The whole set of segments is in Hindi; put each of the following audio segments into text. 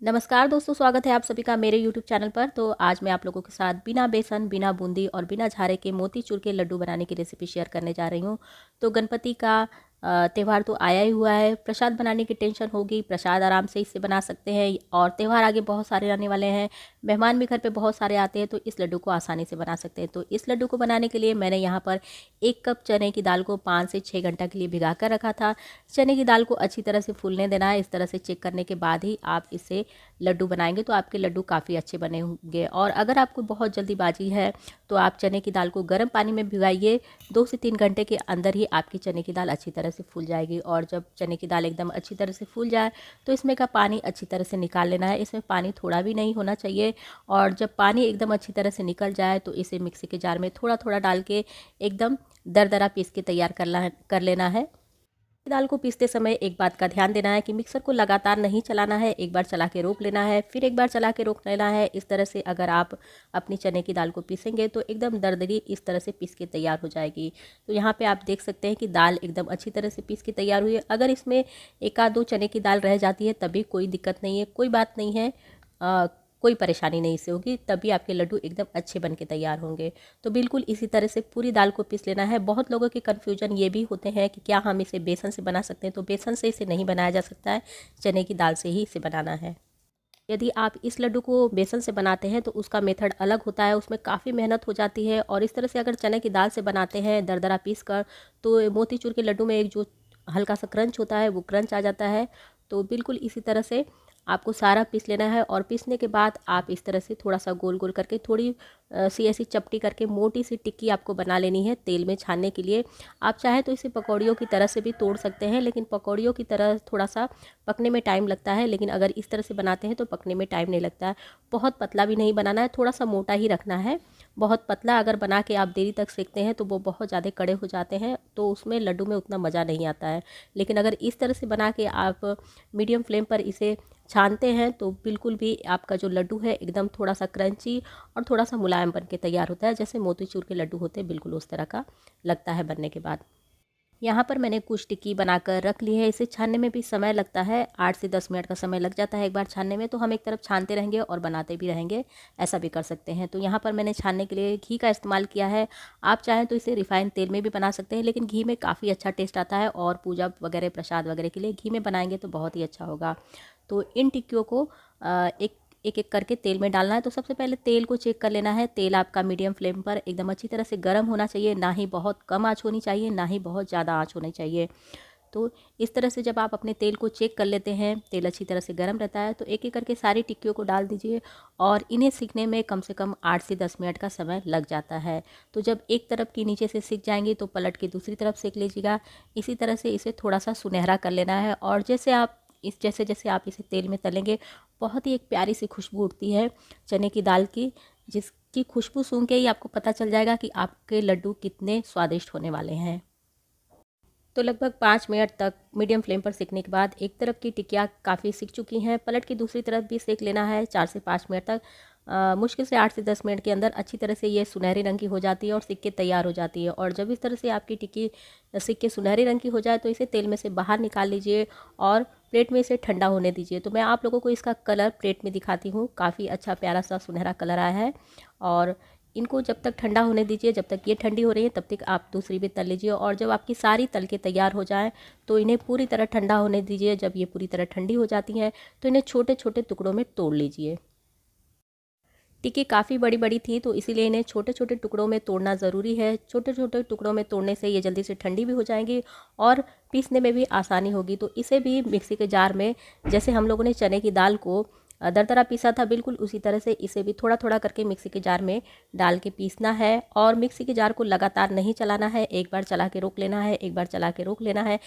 नमस्कार दोस्तों, स्वागत है आप सभी का मेरे YouTube चैनल पर। तो आज मैं आप लोगों के साथ बिना बेसन, बिना बूंदी और बिना झारे के मोतीचूर के लड्डू बनाने की रेसिपी शेयर करने जा रही हूँ। तो गणपति का त्यौहार तो आया ही हुआ है। प्रसाद बनाने की टेंशन होगी, प्रसाद आराम से इससे बना सकते हैं। और त्यौहार आगे बहुत सारे आने वाले हैं, मेहमान भी घर पे बहुत सारे आते हैं, तो इस लड्डू को आसानी से बना सकते हैं। तो इस लड्डू को बनाने के लिए मैंने यहाँ पर 1 कप चने की दाल को 5 से 6 घंटा के लिए भिगा कर रखा था। चने की दाल को अच्छी तरह से फूलने देना है। इस तरह से चेक करने के बाद ही आप इसे लड्डू बनाएंगे तो आपके लड्डू काफ़ी अच्छे बने होंगे। और अगर आपको बहुत जल्दीबाजी है तो आप चने की दाल को गर्म पानी में भिगाइए। 2 से 3 घंटे के अंदर ही आपकी चने की दाल अच्छी तरह से फूल जाएगी। और जब चने की दाल एकदम अच्छी तरह से फूल जाए तो इसमें का पानी अच्छी तरह से निकाल लेना है। इसमें पानी थोड़ा भी नहीं होना चाहिए। और जब पानी एकदम अच्छी तरह से निकल जाए तो इसे मिक्सी के जार में थोड़ा थोड़ा डाल के एकदम दरदरा पीस के तैयार कर लेना है। दाल को पीसते समय एक बात का ध्यान देना है कि मिक्सर को लगातार नहीं चलाना है। एक बार चला के रोक लेना है, फिर एक बार चला के रोक लेना है। इस तरह से अगर आप अपनी चने की दाल को पीसेंगे तो एकदम दरदरी इस तरह से पीस के तैयार हो जाएगी। तो यहाँ पे आप देख सकते हैं कि दाल एकदम अच्छी तरह से पीस के तैयार हुई है। अगर इसमें एक आध दो चने की दाल रह जाती है तभी कोई दिक्कत नहीं है, कोई बात नहीं है। कोई परेशानी नहीं इससे होगी, तभी आपके लड्डू एकदम अच्छे बन के तैयार होंगे। तो बिल्कुल इसी तरह से पूरी दाल को पीस लेना है। बहुत लोगों के कन्फ्यूजन ये भी होते हैं कि क्या हम इसे बेसन से बना सकते हैं। तो बेसन से इसे नहीं बनाया जा सकता है, चने की दाल से ही इसे बनाना है। यदि आप इस लड्डू को बेसन से बनाते हैं तो उसका मेथड अलग होता है, उसमें काफ़ी मेहनत हो जाती है। और इस तरह से अगर चने की दाल से बनाते हैं दरदरा पीस कर, तो मोतीचूर के लड्डू में एक जो हल्का सा क्रंच होता है वो क्रंच आ जाता है। तो बिल्कुल इसी तरह से आपको सारा पीस लेना है। और पीसने के बाद आप इस तरह से थोड़ा सा गोल गोल करके थोड़ी सी ऐसी चपटी करके मोटी सी टिक्की आपको बना लेनी है तेल में छानने के लिए। आप चाहे तो इसे पकौड़ियों की तरह से भी तोड़ सकते हैं, लेकिन पकौड़ियों की तरह थोड़ा सा पकने में टाइम लगता है। लेकिन अगर इस तरह से बनाते हैं तो पकने में टाइम नहीं लगता है। बहुत पतला भी नहीं बनाना है, थोड़ा सा मोटा ही रखना है। बहुत पतला अगर बना के आप देरी तक सेकते हैं तो वो बहुत ज़्यादा कड़े हो जाते हैं, तो उसमें लड्डू में उतना मज़ा नहीं आता है। लेकिन अगर इस तरह से बना के आप मीडियम फ्लेम पर इसे छानते हैं तो बिल्कुल भी आपका जो लड्डू है एकदम थोड़ा सा क्रंची और थोड़ा सा मुलायम बन के तैयार होता है। जैसे मोतीचूर के लड्डू होते हैं बिल्कुल उस तरह का लगता है बनने के बाद। यहाँ पर मैंने कुछ टिक्की बनाकर रख ली है। इसे छानने में भी समय लगता है, 8 से 10 मिनट का समय लग जाता है एक बार छानने में। तो हम एक तरफ छानते रहेंगे और बनाते भी रहेंगे, ऐसा भी कर सकते हैं। तो यहाँ पर मैंने छानने के लिए घी का इस्तेमाल किया है। आप चाहें तो इसे रिफाइंड तेल में भी बना सकते हैं, लेकिन घी में काफ़ी अच्छा टेस्ट आता है। और पूजा वगैरह प्रसाद वगैरह के लिए घी में बनाएंगे तो बहुत ही अच्छा होगा। तो इन टिक्कियों को एक एक एक करके तेल में डालना है। तो सबसे पहले तेल को चेक कर लेना है। तेल आपका मीडियम फ्लेम पर एकदम अच्छी तरह से गर्म होना चाहिए, ना ही बहुत कम आंच होनी चाहिए, ना ही बहुत ज़्यादा आंच होनी चाहिए। तो इस तरह से जब आप अपने तेल को चेक कर लेते हैं, तेल अच्छी तरह से गर्म रहता है, तो एक एक करके सारी टिक्कियों को डाल दीजिए। और इन्हें सीखने में कम से कम 8 से 10 मिनट का समय लग जाता है। तो जब एक तरफ की नीचे से सीख जाएंगी तो पलट के दूसरी तरफ सेक लीजिएगा। इसी तरह से इसे थोड़ा सा सुनहरा कर लेना है। और जैसे जैसे आप इसे तेल में तलेंगे, बहुत ही एक प्यारी सी खुशबू उठती है चने की दाल की, जिसकी खुशबू सूंघ के ही आपको पता चल जाएगा कि आपके लड्डू कितने स्वादिष्ट होने वाले हैं। तो लगभग 5 मिनट तक मीडियम फ्लेम पर सेकने के बाद एक तरफ की टिकिया काफ़ी सिक चुकी हैं। पलट की दूसरी तरफ भी सेक लेना है 4 से 5 मिनट तक। मुश्किल से 8 से 10 मिनट के अंदर अच्छी तरह से ये सुनहरी रंग की हो जाती है और सिक के तैयार हो जाती है। और जब इस तरह से आपकी टिक्की सिक के सुनहरी रंग की हो जाए तो इसे तेल में से बाहर निकाल लीजिए और प्लेट में इसे ठंडा होने दीजिए। तो मैं आप लोगों को इसका कलर प्लेट में दिखाती हूँ। काफ़ी अच्छा प्यारा सा सुनहरा कलर आया है। और इनको जब तक ठंडा होने दीजिए, जब तक ये ठंडी हो रही है तब तक आप दूसरी भी तल लीजिए। और जब आपकी सारी तल के तैयार हो जाए तो इन्हें पूरी तरह ठंडा होने दीजिए। जब ये पूरी तरह ठंडी हो जाती हैं तो इन्हें छोटे छोटे टुकड़ों में तोड़ लीजिए। टिक्की काफ़ी बड़ी बड़ी थी तो इसीलिए इन्हें छोटे छोटे टुकड़ों में तोड़ना ज़रूरी है। छोटे छोटे टुकड़ों में तोड़ने से ये जल्दी से ठंडी भी हो जाएंगी और पीसने में भी आसानी होगी। तो इसे भी मिक्सी के जार में, जैसे हम लोगों ने चने की दाल को दरदरा पीसा था, बिल्कुल उसी तरह से इसे भी थोड़ा थोड़ा करके मिक्सी के जार में डाल के पीसना है। और मिक्सी के जार को लगातार नहीं चलाना है, एक बार चला के रोक लेना है, एक बार चला के रोक लेना है।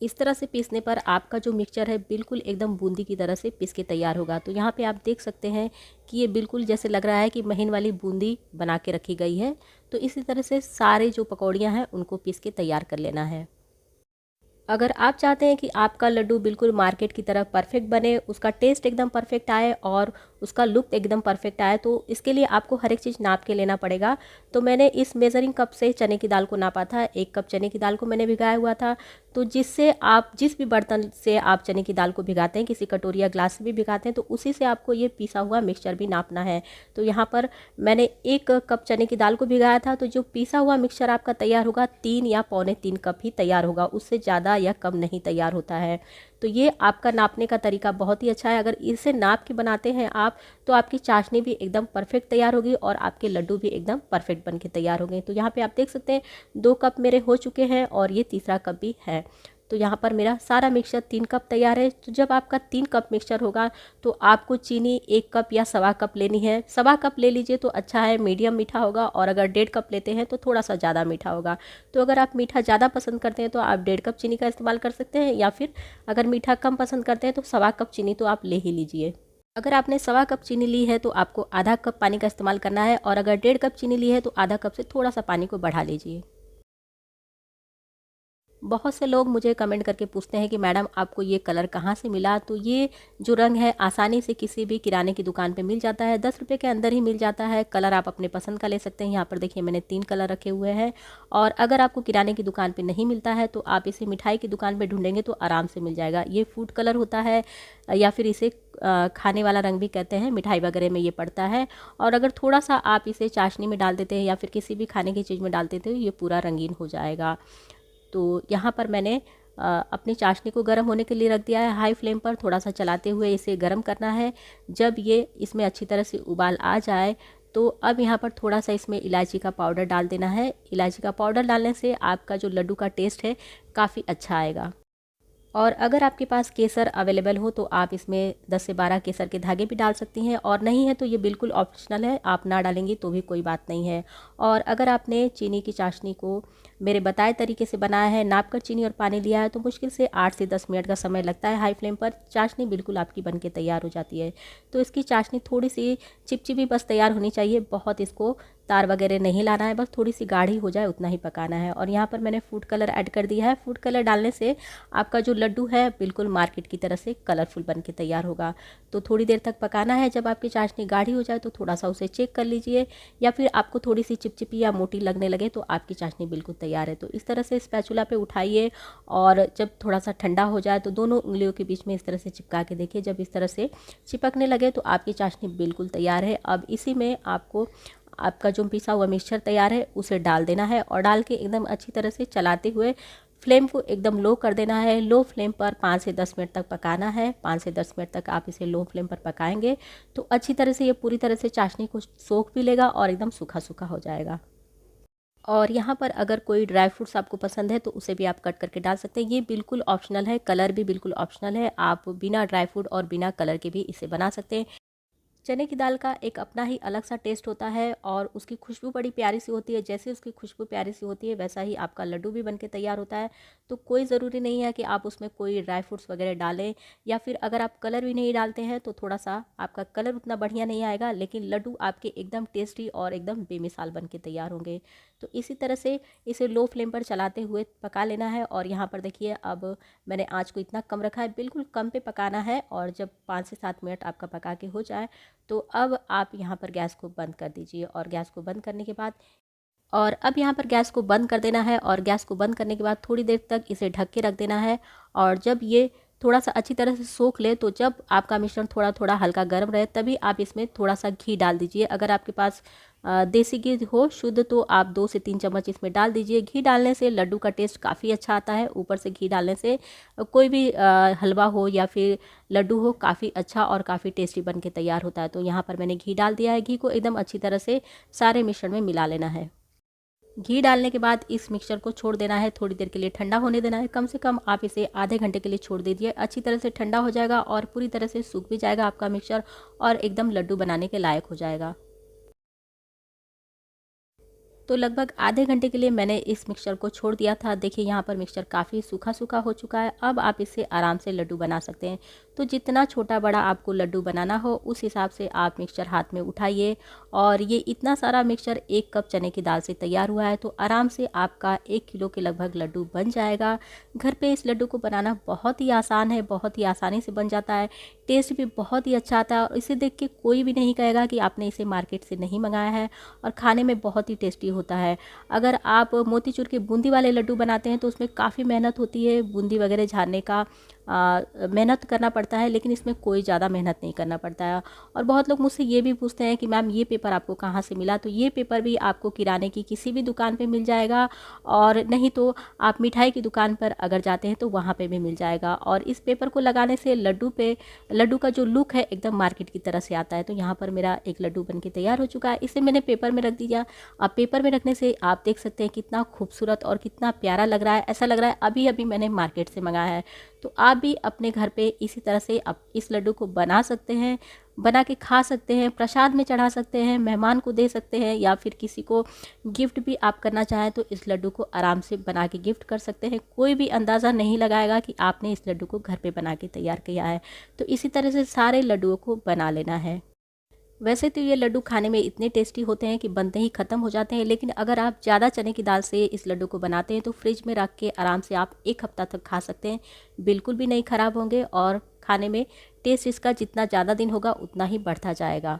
इस तरह से पीसने पर आपका जो मिक्सचर है बिल्कुल एकदम बूंदी की तरह से पीस के तैयार होगा। तो यहाँ पे आप देख सकते हैं कि ये बिल्कुल जैसे लग रहा है कि महीन वाली बूंदी बना के रखी गई है। तो इसी तरह से सारे जो पकौड़ियाँ हैं उनको पीस के तैयार कर लेना है। अगर आप चाहते हैं कि आपका लड्डू बिल्कुल मार्केट की तरह परफेक्ट बने, उसका टेस्ट एकदम परफेक्ट आए और उसका लुक एकदम परफेक्ट आए। तो इसके लिए आपको हर एक चीज़ नाप के लेना पड़ेगा। तो मैंने इस मेज़रिंग कप से चने की दाल को नापा था। 1 कप चने की दाल को मैंने भिगाया हुआ था। तो जिससे आप जिस भी बर्तन से आप चने की दाल को भिगाते हैं, किसी कटोरी या ग्लास से भी भिगाते हैं, तो उसी से आपको ये पिसा हुआ मिक्सचर भी नापना है। तो यहाँ पर मैंने 1 कप चने की दाल को भिगाया था। तो जो पिसा हुआ मिक्सचर आपका तैयार होगा 3 या पौने 3 कप ही तैयार होगा, उससे ज़्यादा या कम नहीं तैयार होता है। तो ये आपका नापने का तरीका बहुत ही अच्छा है। अगर इसे नाप के बनाते हैं आप, तो आपकी चाशनी भी एकदम परफेक्ट तैयार होगी और आपके लड्डू भी एकदम परफेक्ट बन के तैयार होंगे। तो यहाँ पे आप देख सकते हैं 2 कप मेरे हो चुके हैं और ये तीसरा कप भी है। तो यहाँ पर मेरा सारा मिक्सचर 3 कप तैयार है। तो जब आपका 3 कप मिक्सचर होगा तो आपको चीनी 1 कप या सवा कप लेनी है। सवा कप ले लीजिए तो अच्छा है, मीडियम मीठा होगा। और अगर 1.5 कप लेते हैं तो थोड़ा सा ज़्यादा मीठा होगा। तो अगर आप मीठा ज़्यादा पसंद करते हैं तो आप 1.5 कप चीनी का इस्तेमाल कर सकते हैं, या फिर अगर मीठा कम पसंद करते हैं तो सवा कप चीनी तो आप ले ही लीजिए। अगर आपने सवा कप चीनी ली है तो आपको आधा कप पानी का इस्तेमाल करना है, और अगर 1.5 कप चीनी ली है तो आधा कप से थोड़ा सा पानी को बढ़ा लीजिए। बहुत से लोग मुझे कमेंट करके पूछते हैं कि मैडम आपको ये कलर कहाँ से मिला। तो ये जो रंग है आसानी से किसी भी किराने की दुकान पे मिल जाता है, 10 रुपये के अंदर ही मिल जाता है। कलर आप अपने पसंद का ले सकते हैं। यहाँ पर देखिए मैंने 3 कलर रखे हुए हैं। और अगर आपको किराने की दुकान पे नहीं मिलता है तो आप इसे मिठाई की दुकान पे ढूंढेंगे तो आराम से मिल जाएगा। ये फूड कलर होता है, या फिर इसे खाने वाला रंग भी कहते हैं, मिठाई वगैरह में ये पड़ता है। और अगर थोड़ा सा आप इसे चाशनी में डाल देते हैं या फिर किसी भी खाने की चीज़ में डाल देते हैं, ये पूरा रंगीन हो जाएगा। तो यहाँ पर मैंने अपनी चाशनी को गर्म होने के लिए रख दिया है हाई फ्लेम पर। थोड़ा सा चलाते हुए इसे गर्म करना है। जब ये इसमें अच्छी तरह से उबाल आ जाए तो अब यहाँ पर थोड़ा सा इसमें इलायची का पाउडर डाल देना है। इलायची का पाउडर डालने से आपका जो लड्डू का टेस्ट है काफ़ी अच्छा आएगा। और अगर आपके पास केसर अवेलेबल हो तो आप इसमें 10 से 12 केसर के धागे भी डाल सकती हैं, और नहीं है तो ये बिल्कुल ऑप्शनल है, आप ना डालेंगी तो भी कोई बात नहीं है। और अगर आपने चीनी की चाशनी को मेरे बताए तरीके से बनाया है, नाप कर चीनी और पानी लिया है, तो मुश्किल से 8 से 10 मिनट का समय लगता है हाई फ्लेम पर। चाशनी बिल्कुल आपकी बन के तैयार हो जाती है। तो इसकी चाशनी थोड़ी सी चिपचिपी बस तैयार होनी चाहिए, बहुत इसको तार वगैरह नहीं लाना है, बस थोड़ी सी गाढ़ी हो जाए उतना ही पकाना है। और यहाँ पर मैंने फूड कलर ऐड कर दिया है। फूड कलर डालने से आपका जो लड्डू है बिल्कुल मार्केट की तरह से कलरफुल बन के तैयार होगा। तो थोड़ी देर तक पकाना है। जब आपकी चाशनी गाढ़ी हो जाए तो थोड़ा सा उसे चेक कर लीजिए, या फिर आपको थोड़ी सी चिपचिपी या मोटी लगने लगे तो आपकी चाशनी बिल्कुल तैयार है। तो इस तरह से स्पैचुला पे उठाइए, और जब थोड़ा सा ठंडा हो जाए तो दोनों उंगलियों के बीच में इस तरह से चिपका के देखिए। जब इस तरह से चिपकने लगे तो आपकी चाशनी बिल्कुल तैयार है। अब इसी में आपको आपका जो पिसा हुआ मिक्सचर तैयार है उसे डाल देना है, और डाल के एकदम अच्छी तरह से चलाते हुए फ्लेम को एकदम लो कर देना है। लो फ्लेम पर 5 से 10 मिनट तक पकाना है। 5 से 10 मिनट तक आप इसे लो फ्लेम पर पकाएंगे तो अच्छी तरह से ये पूरी तरह से चाशनी को सोख भी लेगा और एकदम सूखा सूखा हो जाएगा। और यहाँ पर अगर कोई ड्राई फ्रूट्स आपको पसंद है तो उसे भी आप कट करके डाल सकते हैं। ये बिल्कुल ऑप्शनल है, कलर भी बिल्कुल ऑप्शनल है। आप बिना ड्राई फ्रूट और बिना कलर के भी इसे बना सकते हैं। चने की दाल का एक अपना ही अलग सा टेस्ट होता है, और उसकी खुशबू बड़ी प्यारी सी होती है। जैसे उसकी खुशबू प्यारी सी होती है वैसा ही आपका लड्डू भी बनके तैयार होता है। तो कोई ज़रूरी नहीं है कि आप उसमें कोई ड्राई फ्रूट्स वगैरह डालें, या फिर अगर आप कलर भी नहीं डालते हैं तो थोड़ा सा आपका कलर उतना बढ़िया नहीं आएगा, लेकिन लड्डू आपके एकदम टेस्टी और एकदम बेमिसाल बन के तैयार होंगे। तो इसी तरह से इसे लो फ्लेम पर चलाते हुए पका लेना है। और यहाँ पर देखिए अब मैंने आँच को इतना कम रखा है, बिल्कुल कम पे पकाना है। और जब 5 से 7 मिनट आपका पका के हो जाए तो अब आप यहाँ पर गैस को बंद कर दीजिए। और गैस को बंद करने के बाद अब यहाँ पर गैस को बंद कर देना है। और गैस को बंद करने के बाद थोड़ी देर तक इसे ढक के रख देना है। और जब ये थोड़ा सा अच्छी तरह से सोख ले, तो जब आपका मिश्रण थोड़ा थोड़ा हल्का गर्म रहे तभी आप इसमें थोड़ा सा घी डाल दीजिए। अगर आपके पास देसी घी हो शुद्ध तो आप 2 से 3 चम्मच इसमें डाल दीजिए। घी डालने से लड्डू का टेस्ट काफ़ी अच्छा आता है। ऊपर से घी डालने से कोई भी हलवा हो या फिर लड्डू हो काफ़ी अच्छा और काफ़ी टेस्टी बन के तैयार होता है। तो यहाँ पर मैंने घी डाल दिया है। घी को एकदम अच्छी तरह से सारे मिश्रण में मिला लेना है। घी डालने के बाद इस मिक्सचर को छोड़ देना है, थोड़ी देर के लिए ठंडा होने देना है। कम से कम आप इसे आधे घंटे के लिए छोड़ दीजिए। अच्छी तरह से ठंडा हो जाएगा और पूरी तरह से सूख भी जाएगा आपका मिक्सचर, और एकदम लड्डू बनाने के लायक हो जाएगा। तो लगभग आधे घंटे के लिए मैंने इस मिक्सचर को छोड़ दिया था। देखिए यहाँ पर मिक्सचर काफ़ी सूखा सूखा हो चुका है। अब आप इससे आराम से लड्डू बना सकते हैं। तो जितना छोटा बड़ा आपको लड्डू बनाना हो उस हिसाब से आप मिक्सचर हाथ में उठाइए। और ये इतना सारा मिक्सचर 1 कप चने की दाल से तैयार हुआ है, तो आराम से आपका 1 किलो के लगभग लड्डू बन जाएगा। घर पे इस लड्डू को बनाना बहुत ही आसान है, बहुत ही आसानी से बन जाता है। टेस्ट भी बहुत ही अच्छा आता है और इसे देख के कोई भी नहीं कहेगा कि आपने इसे मार्केट से नहीं मंगाया है, और खाने में बहुत ही टेस्टी होता है। अगर आप मोतीचूर के बूंदी वाले लड्डू बनाते हैं तो उसमें काफ़ी मेहनत होती है, बूंदी वगैरह झाड़ने का मेहनत करना पड़ता है, लेकिन इसमें कोई ज़्यादा मेहनत नहीं करना पड़ता है। और बहुत लोग मुझसे ये भी पूछते हैं कि मैम ये पेपर आपको कहाँ से मिला, तो ये पेपर भी आपको किराने की किसी भी दुकान पे मिल जाएगा, और नहीं तो आप मिठाई की दुकान पर अगर जाते हैं तो वहाँ पे भी मिल जाएगा। और इस पेपर को लगाने से लड्डू का जो लुक है एकदम मार्केट की तरह से आता है। तो यहाँ पर मेरा एक लड्डू बन के तैयार हो चुका है, इसे मैंने पेपर में रख दिया। अब पेपर में रखने से आप देख सकते हैं कितना खूबसूरत और कितना प्यारा लग रहा है, ऐसा लग रहा है अभी अभी मैंने मार्केट से मंगाया है। तो आप भी अपने घर पे इसी तरह से आप इस लड्डू को बना सकते हैं, बना के खा सकते हैं, प्रसाद में चढ़ा सकते हैं, मेहमान को दे सकते हैं, या फिर किसी को गिफ्ट भी आप करना चाहें तो इस लड्डू को आराम से बना के गिफ्ट कर सकते हैं। कोई भी अंदाज़ा नहीं लगाएगा कि आपने इस लड्डू को घर पे बना के तैयार किया है। तो इसी तरह से सारे लड्डुओं को बना लेना है। वैसे तो ये लड्डू खाने में इतने टेस्टी होते हैं कि बनते ही ख़त्म हो जाते हैं, लेकिन अगर आप ज़्यादा चने की दाल से इस लड्डू को बनाते हैं तो फ्रिज में रख के आराम से आप 1 हफ्ता तक खा सकते हैं, बिल्कुल भी नहीं ख़राब होंगे, और खाने में टेस्ट इसका जितना ज़्यादा दिन होगा उतना ही बढ़ता जाएगा।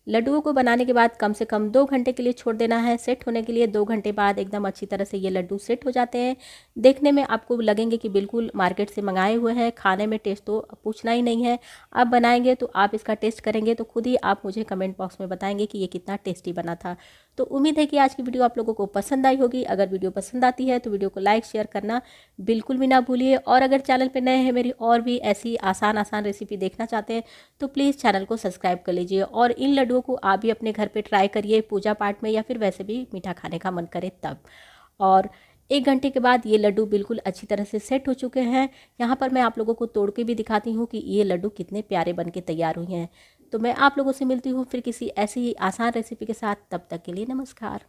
लड्डुओं को बनाने के बाद कम से कम 2 घंटे के लिए छोड़ देना है। सेट होने के लिए 2 घंटे बाद एकदम अच्छी तरह से ये लड्डू सेट हो जाते हैं। देखने में आपको लगेंगे कि बिल्कुल मार्केट से मंगाए हुए हैं, खाने में टेस्ट तो पूछना ही नहीं है। आप बनाएंगे तो आप इसका टेस्ट करेंगे तो खुद ही आप मुझे कमेंट बॉक्स में बताएंगे कि ये कितना टेस्टी बना था। तो उम्मीद है कि आज की वीडियो आप लोगों को पसंद आई होगी। अगर वीडियो पसंद आती है तो वीडियो को लाइक शेयर करना बिल्कुल भी ना भूलिए, और अगर चैनल पर नए हैं, मेरी और भी ऐसी आसान रेसिपी देखना चाहते हैं तो प्लीज़ चैनल को सब्सक्राइब कर लीजिए। और इन लड्डुओं को आप भी अपने घर पे ट्राई करिए, पूजा पाठ में या फिर वैसे भी मीठा खाने का मन करे तब। और 1 घंटे के बाद ये लड्डू बिल्कुल अच्छी तरह से सेट हो चुके हैं। यहाँ पर मैं आप लोगों को तोड़ के भी दिखाती हूँ कि ये लड्डू कितने प्यारे बन के तैयार हुए हैं। तो मैं आप लोगों से मिलती हूँ फिर किसी ऐसी ही आसान रेसिपी के साथ, तब तक के लिए नमस्कार।